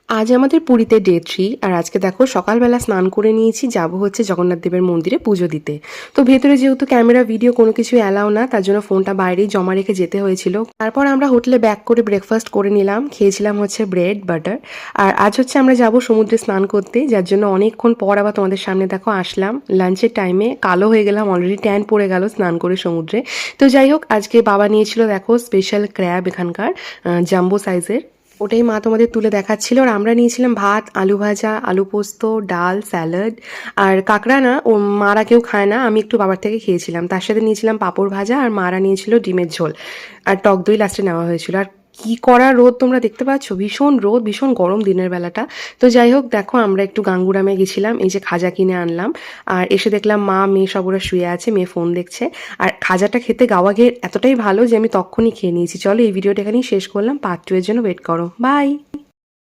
আজ আমাদের পুরীতে ডে 3 আর আজকে দেখো সকালবেলা স্নান করে নিয়েছি, যাব হচ্ছে জগন্নাথ দেবের মন্দিরে পুজো দিতে। তো ভেতরে যেহেতু ক্যামেরা ভিডিও কোনো কিছু অ্যালাউ না, তার জন্য ফোনটা বাইরেই জমা রেখে যেতে হয়েছিল। তারপর আমরা হোটেলে ব্যাক করে ব্রেকফাস্ট করে নিলাম, খেয়েছিলাম হচ্ছে ব্রেড বাটার। আর আজ হচ্ছে আমরা যাব সমুদ্রে স্নান করতে, যার জন্য অনেকক্ষণ পর আবার তোমাদের সামনে দেখো আসলাম। লাঞ্চের টাইমে কালো হয়ে গেলাম, অলরেডি ট্যান পড়ে গেল স্নান করে সমুদ্রে। তো যাই হোক, আজকে বাবা নিয়েছিল দেখো স্পেশাল ক্র্যাব, এখানকার জাম্বো সাইজের। ওটাই মা তোমাদের তুলে দেখাচ্ছিল। আর আমরা নিয়েছিলাম ভাত, আলু ভাজা, আলু পোস্ত, ডাল, স্যালাড। আর কাঁকড়া না, ও মারা কেউ খায় না, আমি একটু বাবার থেকে খেয়েছিলাম। তার সাথে নিয়েছিলাম পাঁপড় ভাজা, আর মারা নিয়েছিল ডিমের ঝোল। আর টক দই লাস্টে নেওয়া হয়েছিল। আর কি করা রোদ তোমরা দেখতে পাচ্ছ, ভীষণ রোদ, ভীষণ গরম দিনের বেলাটা। তো যাই হোক, দেখো আমরা একটু গাঙ্গুরামে গেছিলাম, এই যে খাজা কিনে আনলাম। আর এসে দেখলাম মা মেয়ে সব ওরা শুয়ে আছে, মেয়ে ফোন দেখছে। আর খাজাটা খেতে গাওয়া ঘের এতটাই ভালো যে আমি তখনই খেয়ে নিয়েছি। চলো এই ভিডিওটা এখানেই শেষ করলাম, পার্ট 2 এর জন্য ওয়েট করো। বাই।